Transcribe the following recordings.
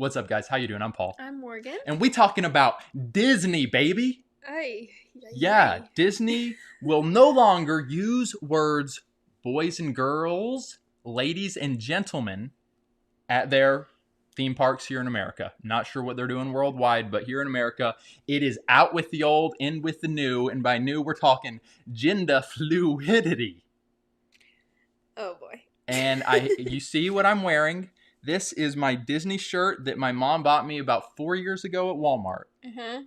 What's up, guys? How you doing? I'm Paul. I'm Morgan. And we talking about Disney, baby. Ay. Yeah, Disney will no longer use words boys and girls, ladies and gentlemen at their theme parks here in America. Not sure what they're doing worldwide, but here in America, it is out with the old, in with the new. And by new, we're talking gender fluidity. Oh, boy. And you see what I'm wearing. This is my Disney shirt that my mom bought me about 4 years ago at Walmart. Uh-huh.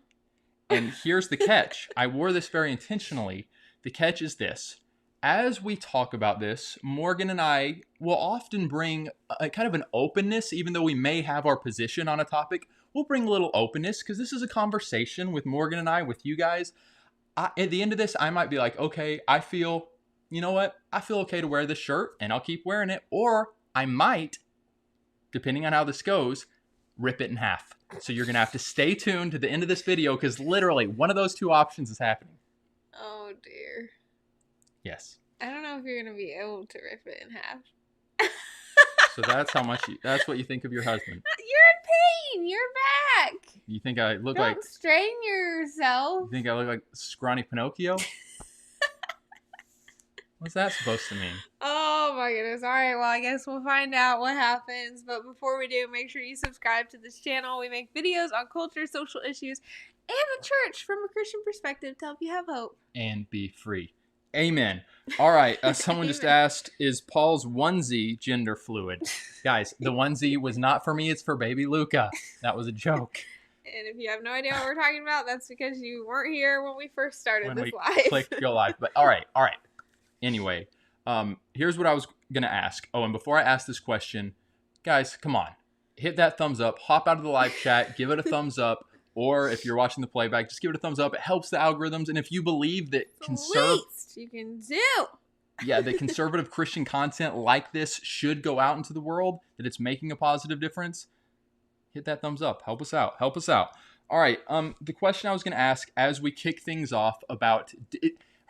And here's the catch. I wore this very intentionally. The catch is this. As we talk about this, Morgan and I will often bring a kind of an openness, even though we may have our position on a topic. We'll bring a little openness because this is a conversation with Morgan and I, with you guys. At the end of this, I might be like, okay, you know what? I feel okay to wear this shirt and I'll keep wearing it. Or I might, depending on how this goes, rip it in half. So you're going to have to stay tuned to the end of this video because literally one of those two options is happening. Oh, dear. Yes. I don't know if you're going to be able to rip it in half. So that's what you think of your husband. You're in pain. You're back. You think I look Don't like... strain yourself. You think I look like scrawny Pinocchio? What's that supposed to mean? Oh, my goodness. All right, well, I guess we'll find out what happens. But before we do, make sure you subscribe to this channel. We make videos on culture, social issues, and the church from a Christian perspective to help you have hope. And be free. Amen. All right. Someone just asked, is Paul's onesie gender fluid? Guys, the onesie was not for me. It's for baby Luca. That was a joke. And if you have no idea what we're talking about, that's because you weren't here when we first started When this we live. clicked go live. But all right. Anyway, here's what I was going to ask. Oh, and before I ask this question, guys, come on. Hit that thumbs up. Hop out of the live chat. Give it a thumbs up. Or if you're watching the playback, just give it a thumbs up. It helps the algorithms. And if you believe that least you can do. Yeah, that conservative Christian content like this should go out into the world, that it's making a positive difference, hit that thumbs up. Help us out. All right. The question I was going to ask as we kick things off about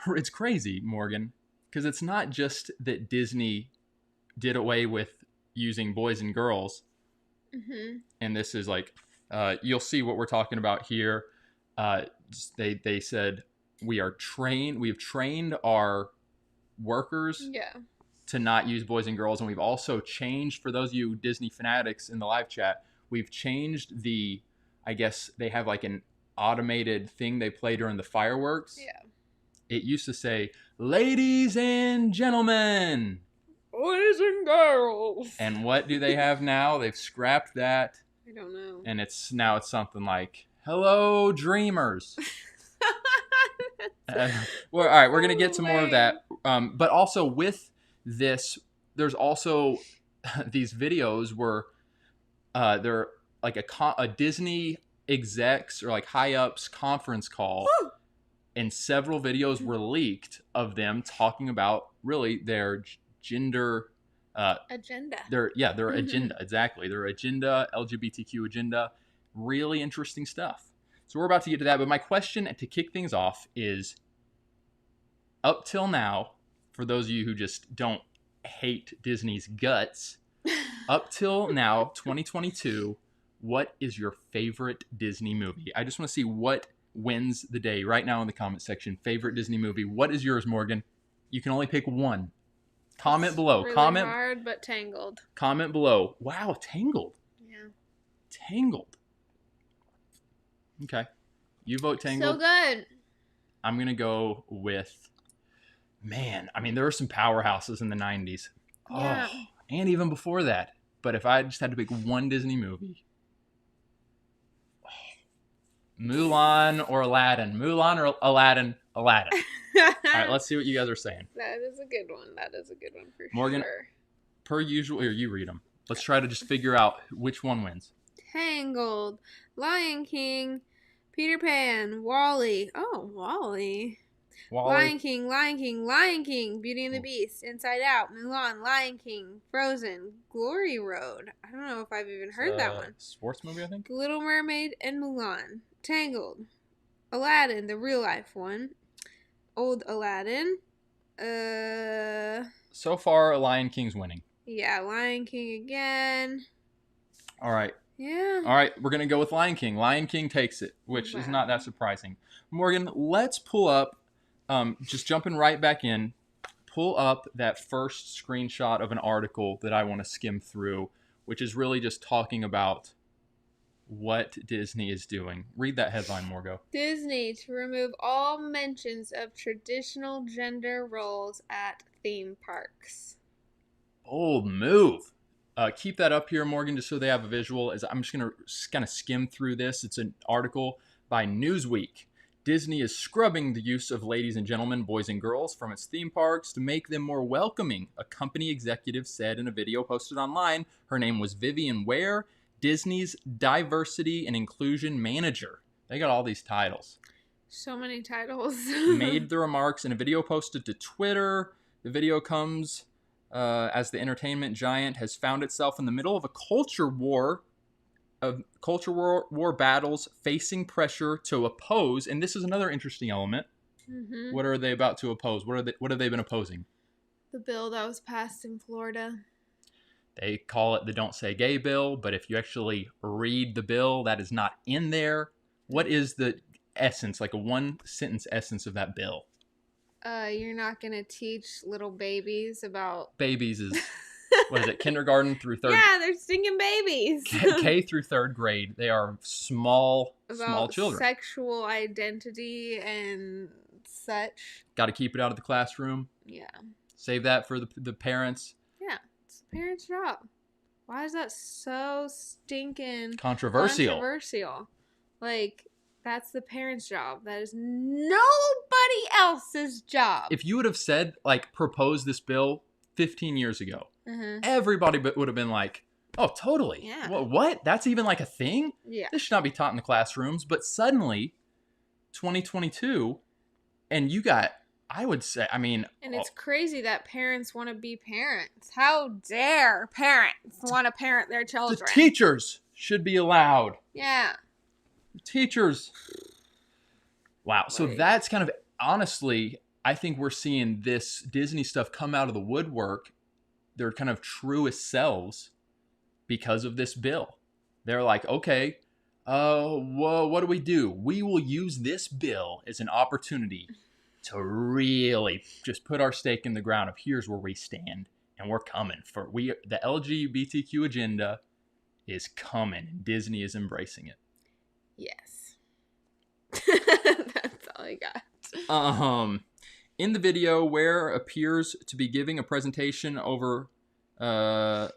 it's crazy, Morgan, because it's not just that Disney did away with using boys and girls. Mm-hmm. And this is like, you'll see what we're talking about here. They said we have trained our workers to not use boys and girls. And we've also changed, for those of you Disney fanatics in the live chat, we've changed I guess they have like an automated thing they play during the fireworks. Yeah. It used to say, ladies and gentlemen. Boys and girls. And what do they have now? They've scrapped that. I don't know. And it's something like, hello, dreamers. Well, all right, we're going to get to more of that. But also with this, there's also these videos where they're like a Disney execs or like high ups conference call. Woo! And several videos were leaked of them talking about really their gender agenda. Their agenda, exactly. Their agenda, LGBTQ agenda. Really interesting stuff. So we're about to get to that. But my question to kick things off is, up till now, for those of you who just don't hate Disney's guts, up till now, 2022, what is your favorite Disney movie? I just want to see what wins the day right now in the comment section. Favorite Disney movie. What is yours, Morgan? You can only pick one. Comment below. Really comment hard, but Tangled. Comment below. Wow, Tangled. Yeah. Tangled. Okay. You vote Tangled. So good. I'm going to go with, man, I mean, there were some powerhouses in the 90s. Yeah. Oh, and even before that. But if I just had to pick one Disney movie, Mulan or Aladdin. Mulan or Aladdin. Aladdin. All right, let's see what you guys are saying. That is a good one. For Morgan, sure. Per usual, here, you read them. Let's try to just figure out which one wins. Tangled, Lion King, Peter Pan, WALL-E. Oh, WALL-E. Lion King, Beauty and the Beast, Inside Out, Mulan, Lion King, Frozen, Glory Road. I don't know if I've even heard that one. Sports movie, I think. The Little Mermaid and Mulan. Tangled, Aladdin, the real life one. Old Aladdin. So far, Lion King's winning. Yeah, Lion King again. All right. Yeah. All right, we're going to go with Lion King. Lion King takes it, which is not that surprising. Morgan, let's pull up, just jumping right back in, pull up that first screenshot of an article that I want to skim through, which is really just talking about what Disney is doing. Read that headline, Morgo. Disney to remove all mentions of traditional gender roles at theme parks. Bold move. Keep that up here, Morgan, just so they have a visual. As I'm just going to kind of skim through this. It's an article by Newsweek. Disney is scrubbing the use of ladies and gentlemen, boys and girls from its theme parks to make them more welcoming, a company executive said in a video posted online. Her name was Vivian Ware, Disney's Diversity and Inclusion Manager. They got all these titles. So many titles. Made the remarks in a video posted to Twitter. The video comes as the entertainment giant has found itself in the middle of a culture war battles, facing pressure to oppose. And this is another interesting element. Mm-hmm. What are they about to oppose? What have they been opposing? The bill that was passed in Florida. They call it the Don't Say Gay bill, but if you actually read the bill, that is not in there. What is the essence, like a one sentence essence of that bill? You're not going to teach little babies about... Babies is, what is it, kindergarten through third? Yeah, they're stinking babies. K through third grade. They are small children. Sexual identity and such. Got to keep it out of the classroom. Yeah. Save that for the parents. Yeah, it's the parents' job. Why is that so stinking controversial? Like... That's the parents' job. That is nobody else's job. If you would have said, like, propose this bill 15 years ago, everybody would have been like, oh, totally. Yeah. What? That's even like a thing? Yeah. This should not be taught in the classrooms. But suddenly, 2022, and you got, I would say, I mean. And it's crazy that parents want to be parents. How dare parents want to parent their children? The teachers should be allowed. Yeah. Teachers. Wow. So that's kind of, honestly, I think we're seeing this Disney stuff come out of the woodwork, their kind of truest selves, because of this bill. They're like, okay, well, what do? We will use this bill as an opportunity to really just put our stake in the ground of here's where we stand, and we're coming for the LGBTQ agenda is coming, and Disney is embracing it. Yes. That's all I got. In the video, Ware appears to be giving a presentation over blah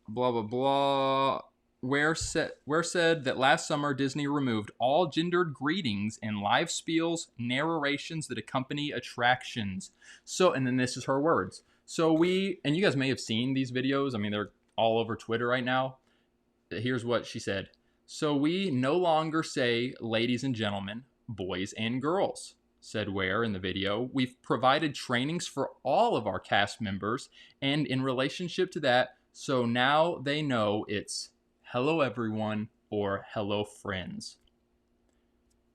blah blah. Ware said that last summer Disney removed all gendered greetings and live spiels, narrations that accompany attractions. So, and then this is her words. So and you guys may have seen these videos. I mean, they're all over Twitter right now. Here's what she said. So we no longer say ladies and gentlemen, boys and girls, said Ware in the video. We've provided trainings for all of our cast members, and in relationship to that, so now they know it's hello everyone or hello friends.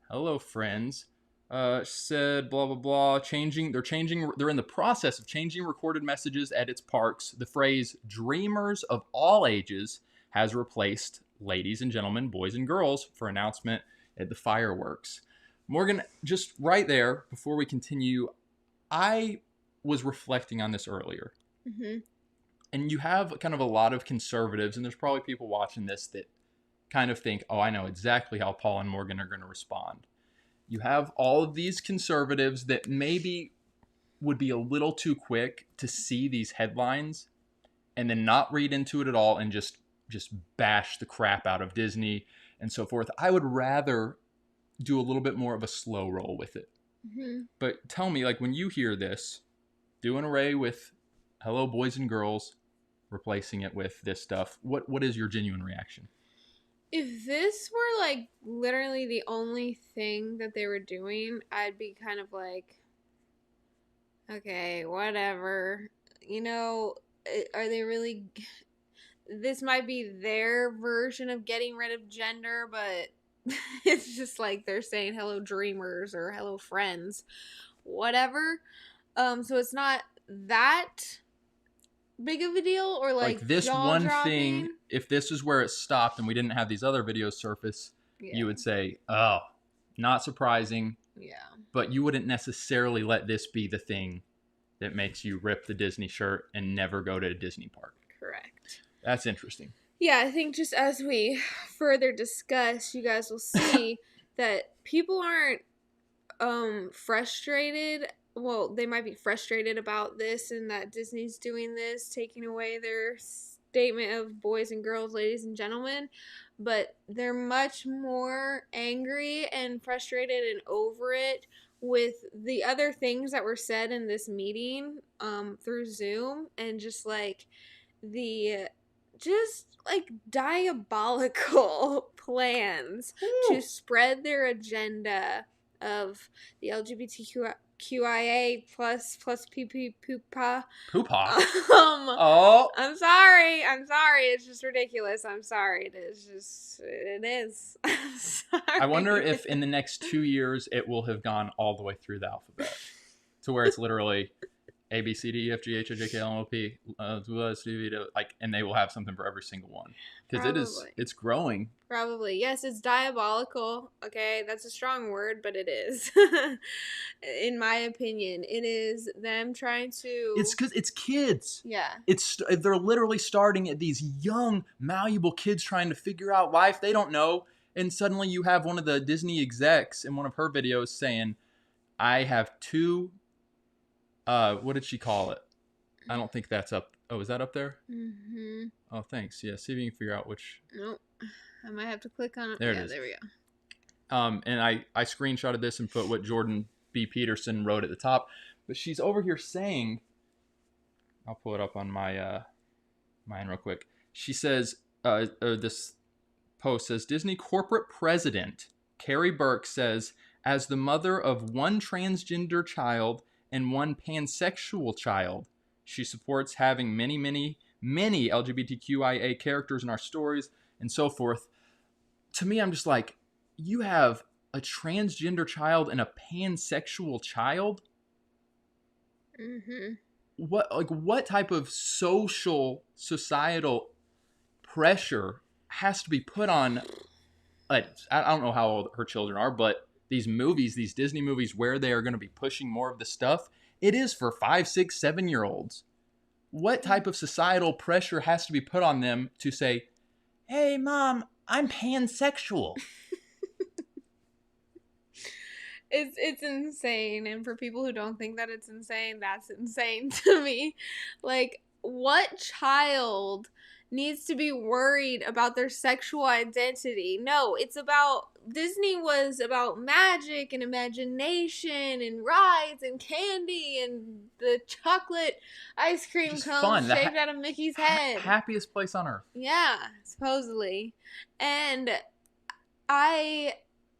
Hello friends. Said blah blah blah. They're in the process of changing recorded messages at its parks. The phrase dreamers of all ages has replaced ladies and gentlemen, boys and girls for announcement at the fireworks. Morgan, just right there, before we continue, I was reflecting on this earlier. Mm-hmm. And you have kind of a lot of conservatives, and there's probably people watching this that kind of think, oh, I know exactly how Paul and Morgan are going to respond. You have all of these conservatives that maybe would be a little too quick to see these headlines and then not read into it at all and just bash the crap out of Disney and so forth. I would rather do a little bit more of a slow roll with it. Mm-hmm. But tell me, like, when you hear this, do an array with hello boys and girls, replacing it with this stuff, what is your genuine reaction? If this were like literally the only thing that they were doing, I'd be kind of like, okay, whatever. You know, are they really... This might be their version of getting rid of gender, but it's just like they're saying hello dreamers or hello friends, whatever. So it's not that big of a deal, or like this one thing, if this is where it stopped and we didn't have these other videos surface, you would say, oh, not surprising. Yeah. But you wouldn't necessarily let this be the thing that makes you rip the Disney shirt and never go to a Disney park. Correct. That's interesting. Yeah, I think just as we further discuss, you guys will see that people aren't frustrated. Well, they might be frustrated about this and that Disney's doing this, taking away their statement of boys and girls, ladies and gentlemen, but they're much more angry and frustrated and over it with the other things that were said in this meeting through Zoom, and just like the diabolical plans to spread their agenda of the LGBTQIA plus PP poopa. Oh. I'm sorry. It's just ridiculous. I'm sorry. It is. I'm sorry. I wonder if in the next 2 years it will have gone all the way through the alphabet to where it's literally A, B, C, D, E, F, G, H, I, J, K, L, M, N, O, P, and they will have something for every single one. Because it's growing. Probably. Yes, it's diabolical. Okay, that's a strong word, but it is. In my opinion, it is them trying to... It's because it's kids. Yeah. They're literally starting at these young, malleable kids trying to figure out life. They don't know. And suddenly you have one of the Disney execs in one of her videos saying, I have two... what did she call it? I don't think that's up. Oh, is that up there? Mm-hmm. Oh, thanks. Yeah, see if you can figure out which. Nope. I might have to click on it. There it is. There we go. And I screenshotted this and put what Jordan B. Peterson wrote at the top. But she's over here saying, I'll pull it up on my mine real quick. She says, this post says, Disney corporate president Carrie Burke says, as the mother of one transgender child and one pansexual child, she supports having many, many, many LGBTQIA characters in our stories and so forth. To me, I'm just like, you have a transgender child and a pansexual child? Mm-hmm. What type of societal pressure has to be put on? I don't know how old her children are, but these Disney movies where they are going to be pushing more of the stuff, it is for 5, 6, 7-year-olds. What type of societal pressure has to be put on them to say, hey, Mom, I'm pansexual? It's insane. And for people who don't think that it's insane, that's insane to me. Like, what child needs to be worried about their sexual identity? No, Disney was about magic and imagination and rides and candy and the chocolate ice cream cones shaped out of Mickey's head. Happiest place on earth. Yeah, supposedly. And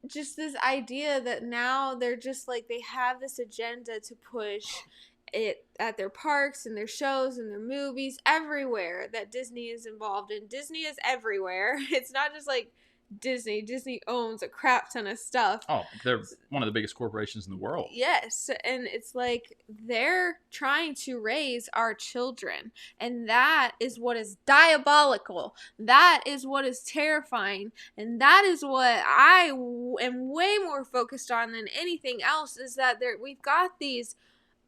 just this idea that now they're just like, they have this agenda to push it at their parks and their shows and their movies, everywhere that Disney is involved in. Disney is everywhere. It's not just like Disney. Disney owns a crap ton of stuff. Oh, they're one of the biggest corporations in the world. Yes, and it's like they're trying to raise our children, and that is what is diabolical. That is what is terrifying, and that is what I am way more focused on than anything else, is that we've got these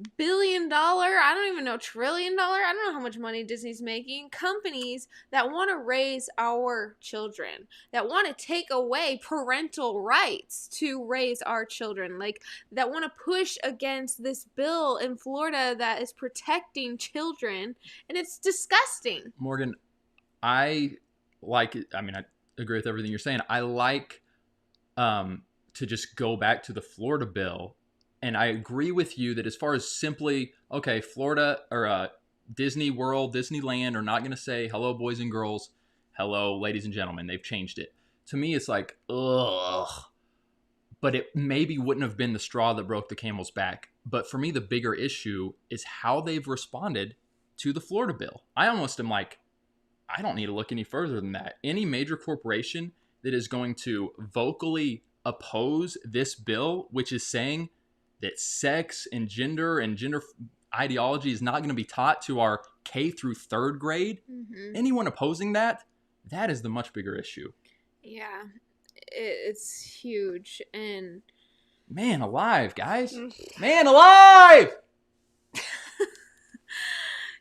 $1 billion, I don't even know, $1 trillion, I don't know how much money Disney's making, companies that want to raise our children, that want to take away parental rights to raise our children, like that want to push against this bill in Florida that is protecting children, and it's disgusting. Morgan, I agree with everything you're saying. I like to just go back to the Florida bill. And I agree with you that as far as simply, okay, Florida or Disney World, Disneyland are not going to say, hello, boys and girls, hello, ladies and gentlemen. They've changed it. To me, it's like, ugh. But it maybe wouldn't have been the straw that broke the camel's back. But for me, the bigger issue is how they've responded to the Florida bill. I almost am like, I don't need to look any further than that. Any major corporation that is going to vocally oppose this bill, which is saying that sex and gender, ideology is not going to be taught to our K through third grade, anyone opposing that is the much bigger issue. Yeah, it's huge. And man alive, guys. Man alive!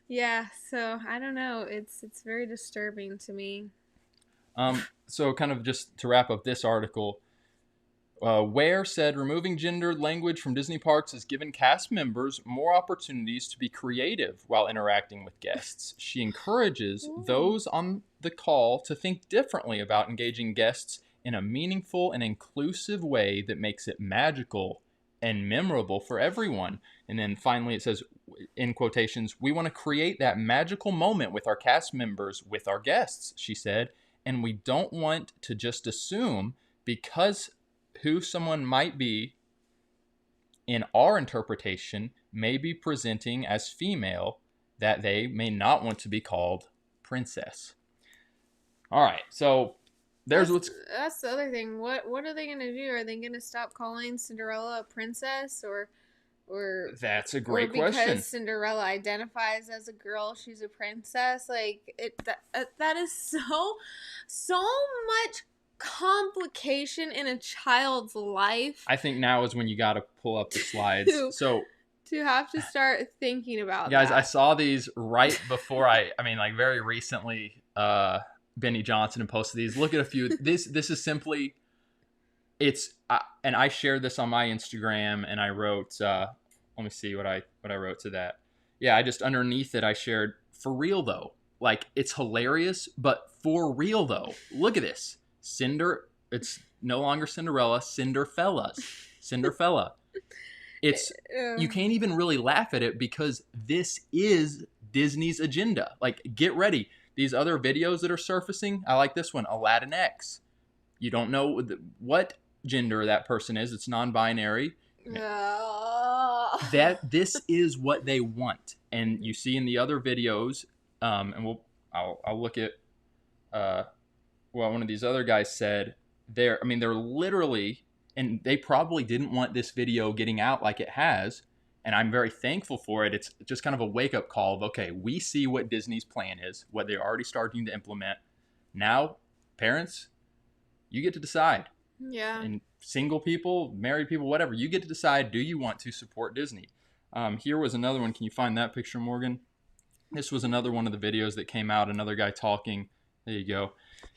Yeah, so I don't know. It's very disturbing to me. So kind of just to wrap up this article, Ware said removing gendered language from Disney parks has given cast members more opportunities to be creative while interacting with guests. She encourages those on the call to think differently about engaging guests in a meaningful and inclusive way that makes it magical and memorable for everyone. And then finally it says, in quotations, "We want to create that magical moment with our cast members, with our guests," she said. "And we don't want to just assume because who someone might be in our interpretation may be presenting as female that they may not want to be called princess." All right, so that's the other thing. What are they gonna do? Are they gonna stop calling Cinderella a princess, or that's a great question. Because Cinderella identifies as a girl, she's a princess. Like that is so much complication in a child's life. I think now is when you got to pull up the slides. To have to start thinking about guys, that. I saw these right before I mean, like very recently, Benny Johnson and posted these. Look at a few. This is simply, and I shared this on my Instagram, and I wrote, let me see what I wrote to that. Yeah, I just underneath it, I shared, "For real though, like it's hilarious, but for real though, look at this. It's no longer Cinderella, Cinderfella. It's you can't even really laugh at it because this is Disney's agenda. Like, get ready. These other videos that are surfacing, I like this one, Aladdin X. You don't know what gender that person is. It's non-binary. This is what they want. And you see in the other videos, and I'll look at one of these other guys said they're literally, and they probably didn't want this video getting out like it has, and I'm very thankful for it. It's just kind of a wake-up call of, okay, we see what Disney's plan is, what they're already starting to implement. Now, parents, you get to decide. Yeah. And single people, married people, whatever, you get to decide, do you want to support Disney? Here was another one. Can you find that picture, Morgan? This was another one of the videos that came out, another guy talking. There you go.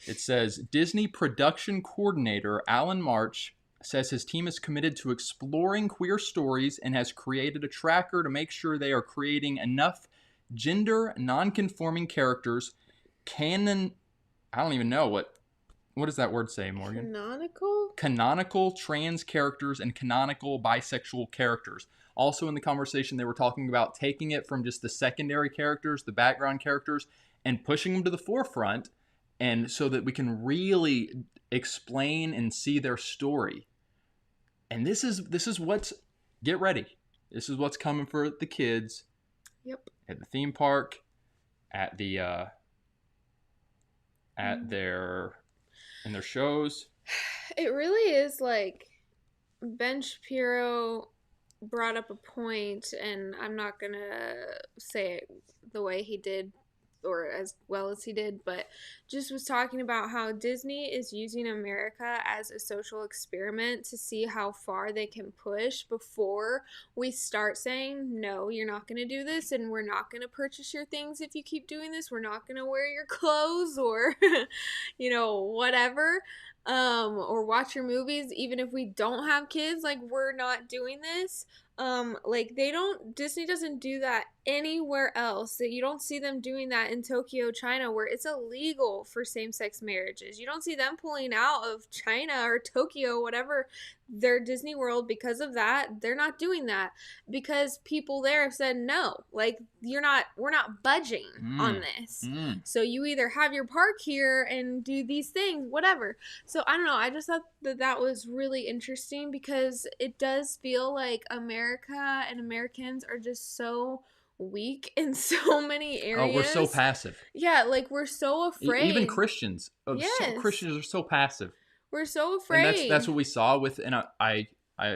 It says, Disney production coordinator Alan March says his team is committed to exploring queer stories and has created a tracker to make sure they are creating enough gender non-conforming characters. I don't even know what does that word say, Morgan? Canonical trans characters and canonical bisexual characters. Also in the conversation, they were talking about taking it from just the secondary characters, the background characters, and pushing them to the forefront, and so that we can really explain and see their story. And this is what's, get ready. This is what's coming for the kids. Yep. At the theme park, at the in their shows. It really is like Ben Shapiro brought up a point, and I'm not gonna say it the way he did or as well as he did, but just was talking about how Disney is using America as a social experiment to see how far they can push before we start saying, no, you're not going to do this, and we're not going to purchase your things if you keep doing this. We're not going to wear your clothes or, whatever. Or watch your movies, even if we don't have kids, like, we're not doing this. Disney doesn't do that anywhere else. That you don't see them doing that in Tokyo, China, where it's illegal for same-sex marriages. You don't see them pulling out of China or Tokyo, whatever, their Disney World because of that. They're not doing that because people there have said no. Like, we're not budging on this. So you either have your park here and do these things, whatever. So I don't know. I just thought that was really interesting because it does feel like America and Americans are just so weak in so many areas. Oh, we're so passive. Yeah, like we're so afraid. Even Christians. Yes. Christians are so passive. We're so afraid. And that's what we saw with, and I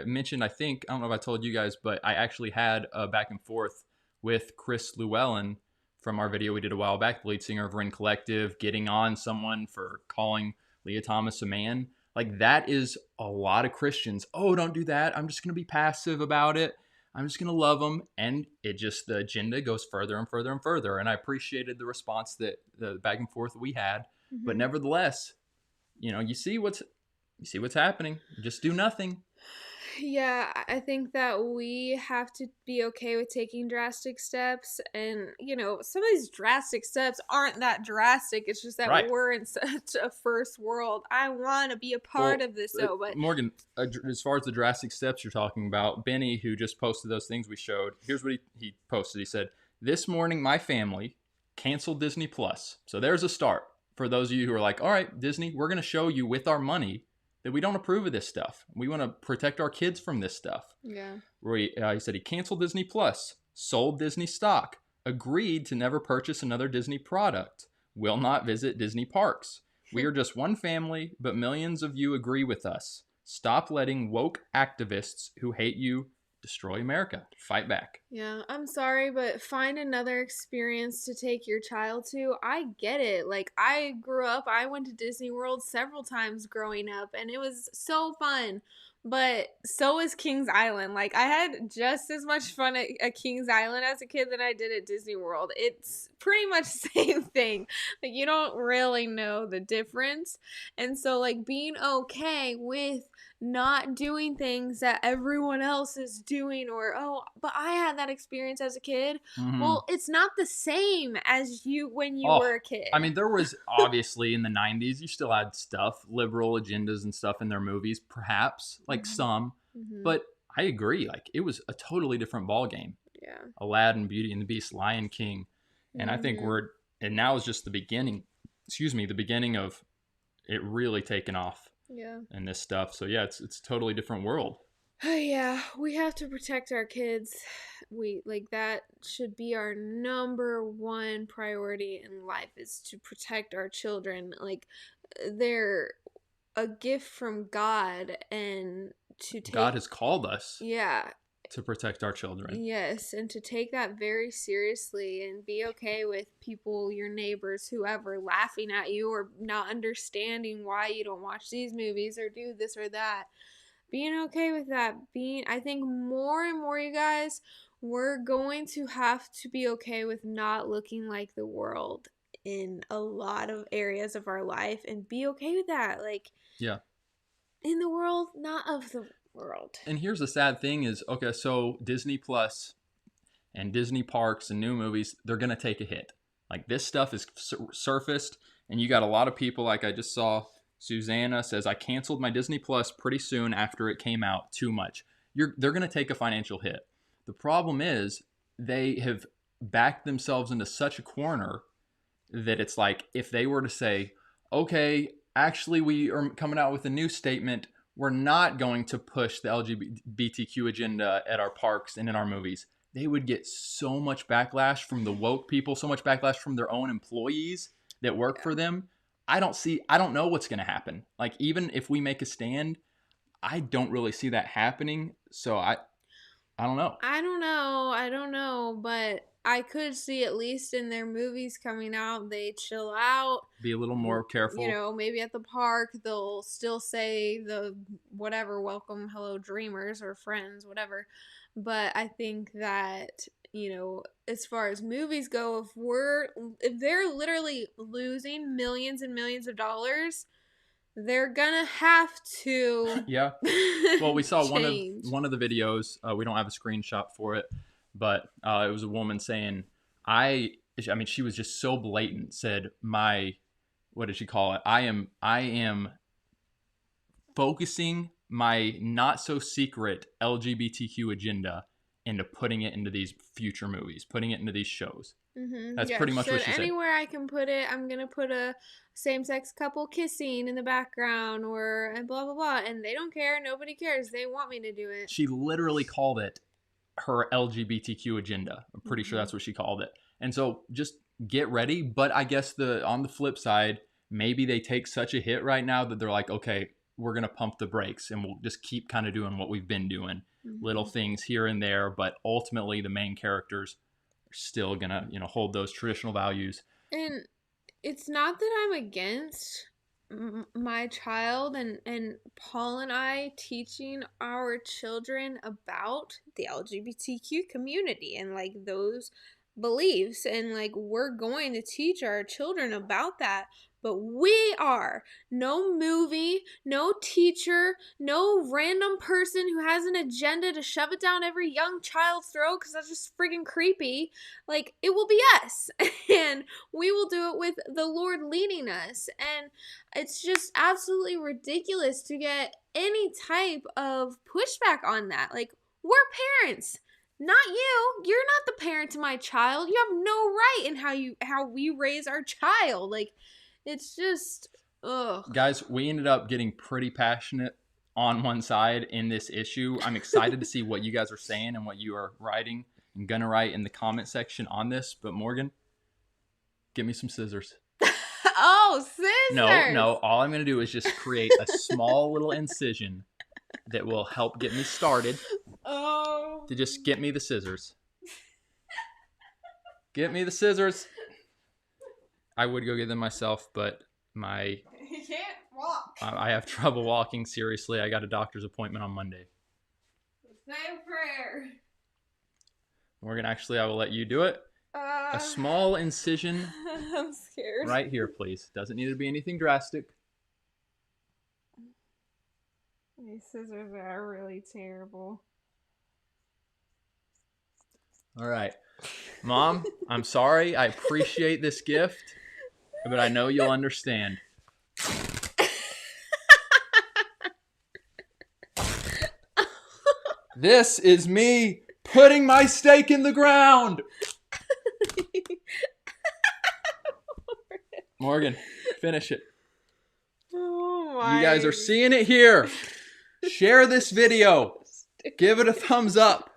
mentioned, I don't know if I told you guys, but I actually had a back and forth with Chris Llewellyn from our video we did a while back, the lead singer of Ren Collective, getting on someone for calling Leah Thomas a man. Like, that is a lot of Christians. Oh, don't do that. I'm just going to be passive about it. I'm just going to love them. And it just, the agenda goes further and further and further. And I appreciated the response that the back and forth we had. Mm-hmm. But nevertheless, you see what's happening. Just do nothing. Yeah, I think that we have to be okay with taking drastic steps. And, some of these drastic steps aren't that drastic. It's just that Right. we're in such a first world. I want to be a part of this, though. But Morgan, as far as the drastic steps you're talking about, Benny, who just posted those things we showed, here's what he posted. He said, "This morning, my family canceled Disney Plus." So there's a start for those of you who are like, all right, Disney, we're going to show you with our money that we don't approve of this stuff. We want to protect our kids from this stuff. yeah. He said he canceled Disney Plus, sold Disney stock, agreed to never purchase another Disney product, will not visit Disney parks. We are just one family, but millions of you agree with us. Stop letting woke activists who hate you destroy America. Fight back. Yeah, I'm sorry, but find another experience to take your child to. I get it. Like, I went to Disney World several times growing up, and it was so fun. But so is Kings Island. Like, I had just as much fun at Kings Island as a kid than I did at Disney World. It's pretty much the same thing. Like, you don't really know the difference. And so, like, being okay with not doing things that everyone else is doing, or, oh, but I had that experience as a kid. Mm-hmm. Well, it's not the same as when you were a kid. I mean, there was obviously in the 90s, you still had stuff, liberal agendas and stuff in their movies, perhaps, like some. Mm-hmm. But I agree. Like, it was a totally different ball game. Yeah. Aladdin, Beauty and the Beast, Lion King. And I think and now is just the beginning of it really taking off. Yeah. And this stuff. So yeah, it's a totally different world. Yeah, we have to protect our kids. That should be our number one priority in life, is to protect our children. Like, they're a gift from God, and God has called us. Yeah. To protect our children. Yes, and to take that very seriously and be okay with people, your neighbors, whoever, laughing at you or not understanding why you don't watch these movies or do this or that. Being okay with that. I think more and more, you guys, we're going to have to be okay with not looking like the world in a lot of areas of our life, and be okay with that. Like, yeah, in the world, not of the world. And here's the sad thing is, okay, so Disney Plus and Disney parks and new movies, they're going to take a hit. Like, this stuff is surfaced, and you got a lot of people, like I just saw Susanna says, I canceled my Disney Plus pretty soon after it came out. Too much. They're going to take a financial hit. The problem is they have backed themselves into such a corner that it's like, if they were to say, okay, actually we are coming out with a new statement, we're not going to push the LGBTQ agenda at our parks and in our movies, they would get so much backlash from the woke people, so much backlash from their own employees that work for them. I don't know what's going to happen. Like, even if we make a stand, I don't really see that happening. So I don't know. I don't know, but I could see, at least in their movies coming out, they chill out. Be a little more careful. Maybe at the park, they'll still say the whatever, welcome, hello, dreamers, or friends, whatever. But I think that, as far as movies go, if they're literally losing millions and millions of dollars, they're gonna have to. Yeah. Well, we saw change. one of the videos. We don't have a screenshot for it, but it was a woman saying, I mean, she was just so blatant. Said, what did she call it? I am focusing my not so secret LGBTQ agenda into putting it into these future movies, putting it into these shows. Mm-hmm. That's pretty much what she said. Anywhere I can put it, I'm gonna put a same-sex couple kissing in the background, or and blah blah blah, and they don't care. Nobody cares. They want me to do it. She literally called it her LGBTQ agenda. I'm pretty sure that's what she called it. And so just get ready. But I guess on the flip side, maybe they take such a hit right now that they're like, okay, we're gonna pump the brakes and we'll just keep kind of doing what we've been doing, little things here and there. But ultimately, the main characters still gonna, hold those traditional values. And it's not that I'm against my child and Paul and I teaching our children about the LGBTQ community and like those beliefs, and like we're going to teach our children about that. But we are no movie, no teacher, no random person who has an agenda to shove it down every young child's throat, because that's just freaking creepy. Like, it will be us, and we will do it with the Lord leading us. And it's just absolutely ridiculous to get any type of pushback on that. Like, we're parents. Not you. You're not the parent to my child. You have no right in how we raise our child. Like, it's just, ugh. Guys, we ended up getting pretty passionate on one side in this issue. I'm excited to see what you guys are saying and what you are writing and gonna write in the comment section on this. But Morgan, get me some scissors. Oh, scissors! No. All I'm gonna do is just create a small little incision that will help get me started. Oh. To just get me the scissors. Get me the scissors. I would go get them myself, but He can't walk. I have trouble walking. Seriously, I got a doctor's appointment on Monday. Say a prayer. Morgan, actually, I will let you do it. A small incision. I'm scared. Right here, please. Doesn't need to be anything drastic. These scissors are really terrible. All right. Mom, I'm sorry. I appreciate this gift, but I know you'll understand. This is me putting my stake in the ground. Morgan, finish it. Oh my. You guys are seeing it here. Share this video. Give it a thumbs up.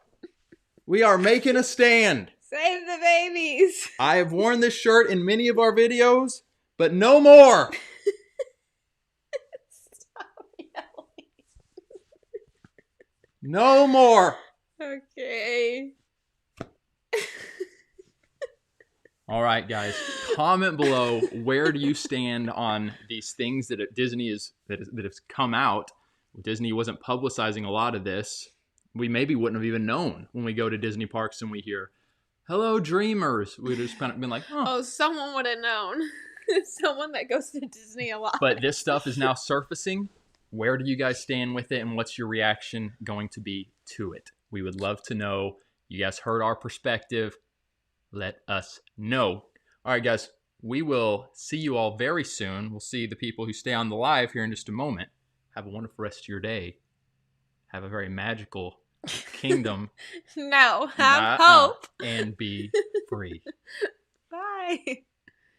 We are making a stand. Save the babies. I have worn this shirt in many of our videos, but no more. Stop yelling. No more. Okay. All right, guys. Comment below, where do you stand on these things that Disney that has come out? Disney wasn't publicizing a lot of this. We maybe wouldn't have even known when we go to Disney parks and we hear, "Hello, dreamers." We'd just kind of been like, oh, someone would have known. Someone that goes to Disney a lot. But this stuff is now surfacing. Where do you guys stand with it, and what's your reaction going to be to it? We would love to know. You guys heard our perspective. Let us know. All right, guys. We will see you all very soon. We'll see the people who stay on the live here in just a moment. Have a wonderful rest of your day. Have a very magical kingdom. No, have hope. And be free. Bye.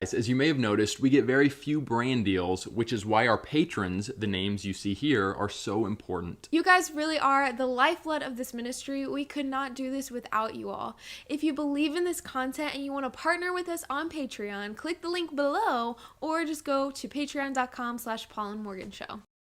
As you may have noticed, we get very few brand deals, which is why our patrons, the names you see here, are so important. You guys really are the lifeblood of this ministry. We could not do this without you all. If you believe in this content and you want to partner with us on Patreon, click the link below or just go to patreon.com/PaulandMorganShow.